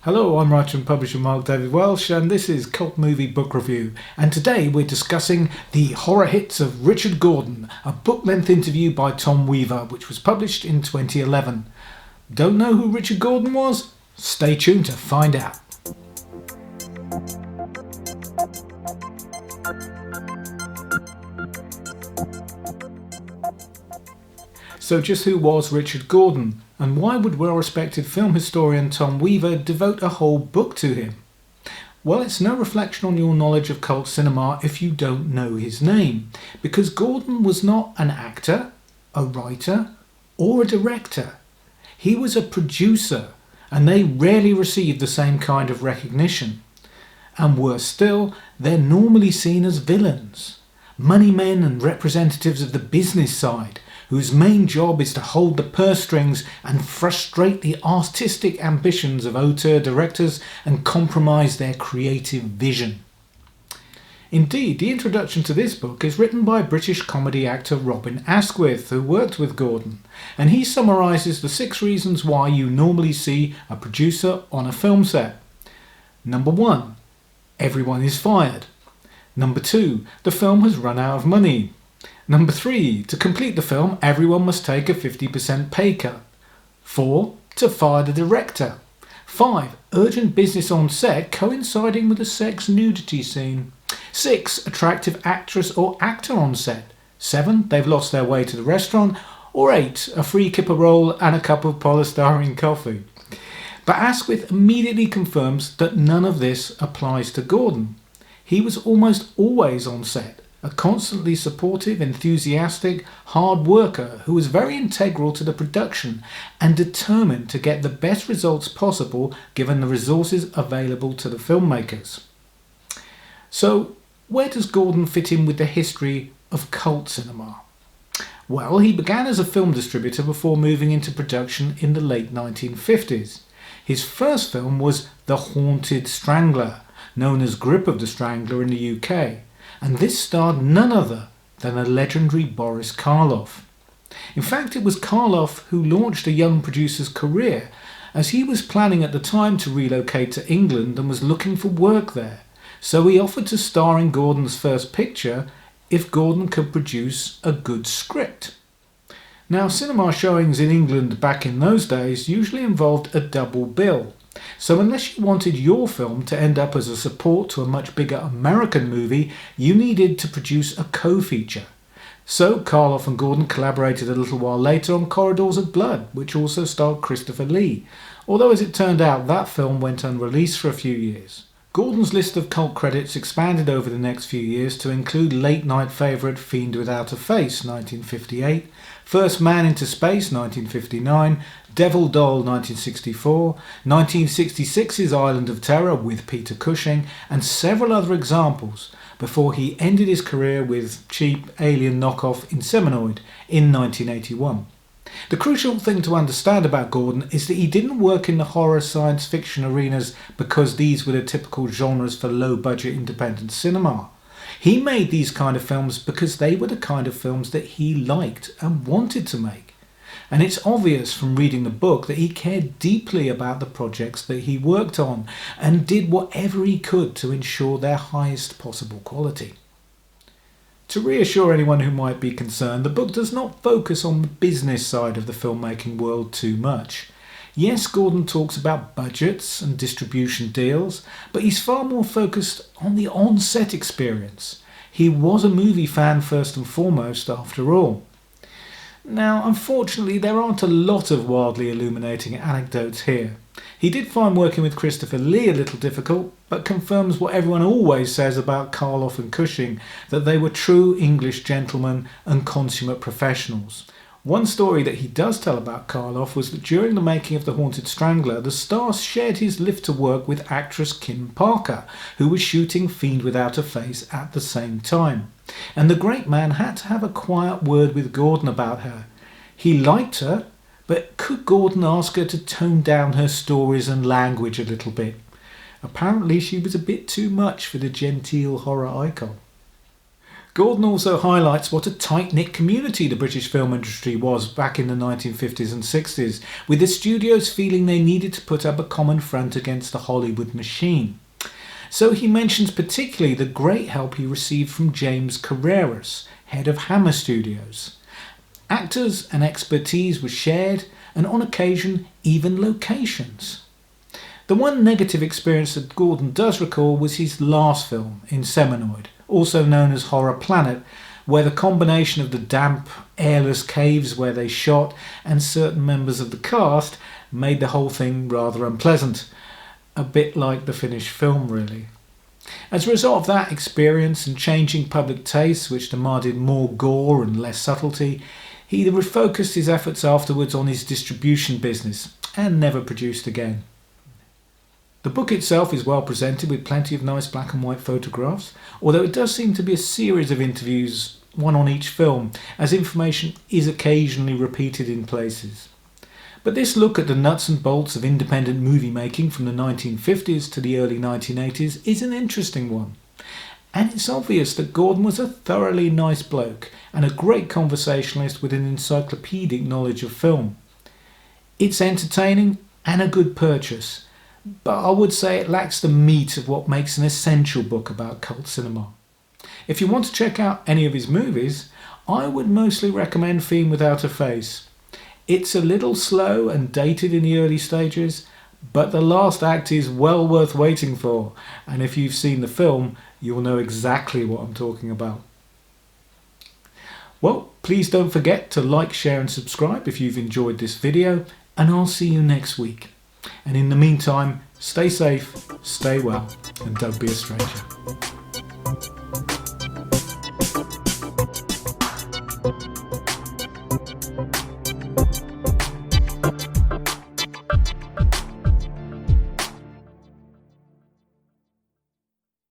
Hello, I'm writer and publisher Mark David Welsh, and this is Cult Movie Book Review. And today we're discussing The Horror Hits of Richard Gordon, a book-length interview by Tom Weaver, which was published in 2011. Don't know who Richard Gordon was? Stay tuned to find out. So just who was Richard Gordon, and why would well-respected film historian Tom Weaver devote a whole book to him? Well, it's no reflection on your knowledge of cult cinema if you don't know his name, because Gordon was not an actor, a writer, or a director. He was a producer, and they rarely received the same kind of recognition. And worse still, they're normally seen as villains, money men and representatives of the business side, whose main job is to hold the purse strings and frustrate the artistic ambitions of auteur directors and compromise their creative vision. Indeed, the introduction to this book is written by British comedy actor Robin Asquith, who worked with Gordon, and he summarises the 6 reasons why you normally see a producer on a film set. Number 1. Everyone is fired. Number 2. The film has run out of money. Number 3. To complete the film, everyone must take a 50% pay cut. 4. To fire the director. 5. Urgent business on set coinciding with a sex nudity scene. 6. Attractive actress or actor on set. 7. They've lost their way to the restaurant. Or 8. A free kipper roll and a cup of polystyrene coffee. But Asquith immediately confirms that none of this applies to Gordon. He was almost always on set, a constantly supportive, enthusiastic, hard worker who was very integral to the production and determined to get the best results possible given the resources available to the filmmakers. So, where does Gordon fit in with the history of cult cinema? Well, he began as a film distributor before moving into production in the late 1950s. His first film was The Haunted Strangler, known as Grip of the Strangler in the UK, and this starred none other than the legendary Boris Karloff. In fact, it was Karloff who launched a young producer's career, as he was planning at the time to relocate to England and was looking for work there, so he offered to star in Gordon's first picture if Gordon could produce a good script. Now, cinema showings in England back in those days usually involved a double bill. So unless you wanted your film to end up as a support to a much bigger American movie, you needed to produce a co-feature. So Karloff and Gordon collaborated a little while later on Corridors of Blood, which also starred Christopher Lee, although as it turned out that film went unreleased for a few years. Gordon's list of cult credits expanded over the next few years to include late-night favourite Fiend Without a Face, 1958, First Man into Space, 1959, Devil Doll, 1964, 1966's Island of Terror with Peter Cushing, and several other examples, before he ended his career with cheap alien knockoff Inseminoid in 1981. The crucial thing to understand about Gordon is that he didn't work in the horror science fiction arenas because these were the typical genres for low-budget independent cinema. He made these kind of films because they were the kind of films that he liked and wanted to make. And it's obvious from reading the book that he cared deeply about the projects that he worked on and did whatever he could to ensure their highest possible quality. To reassure anyone who might be concerned, the book does not focus on the business side of the filmmaking world too much. Yes, Gordon talks about budgets and distribution deals, but he's far more focused on the on-set experience. He was a movie fan first and foremost, after all. Now, unfortunately, there aren't a lot of wildly illuminating anecdotes here. He did find working with Christopher Lee a little difficult, but confirms what everyone always says about Karloff and Cushing, that they were true English gentlemen and consummate professionals. One story that he does tell about Karloff was that during the making of The Haunted Strangler, the star shared his lift to work with actress Kim Parker, who was shooting Fiend Without a Face at the same time. And the great man had to have a quiet word with Gordon about her. He liked her, but could Gordon ask her to tone down her stories and language a little bit? Apparently she was a bit too much for the genteel horror icon. Gordon also highlights what a tight-knit community the British film industry was back in the 1950s and 60s, with the studios feeling they needed to put up a common front against the Hollywood machine. So he mentions particularly the great help he received from James Carreras, head of Hammer Studios. Actors and expertise were shared, and on occasion even locations. The one negative experience that Gordon does recall was his last film, Inseminoid, also known as Horror Planet, where the combination of the damp, airless caves where they shot and certain members of the cast made the whole thing rather unpleasant. A bit like the finished film, really. As a result of that experience and changing public tastes, which demanded more gore and less subtlety, he refocused his efforts afterwards on his distribution business and never produced again. The book itself is well presented with plenty of nice black and white photographs, although it does seem to be a series of interviews, one on each film, as information is occasionally repeated in places. But this look at the nuts and bolts of independent movie making from the 1950s to the early 1980s is an interesting one. And it's obvious that Gordon was a thoroughly nice bloke and a great conversationalist with an encyclopedic knowledge of film. It's entertaining and a good purchase, but I would say it lacks the meat of what makes an essential book about cult cinema. If you want to check out any of his movies, I would mostly recommend Fiend Without a Face. It's a little slow and dated in the early stages, but the last act is well worth waiting for, and if you've seen the film, you'll know exactly what I'm talking about. Well, please don't forget to like, share and subscribe if you've enjoyed this video, and I'll see you next week. And in the meantime, stay safe, stay well, and don't be a stranger.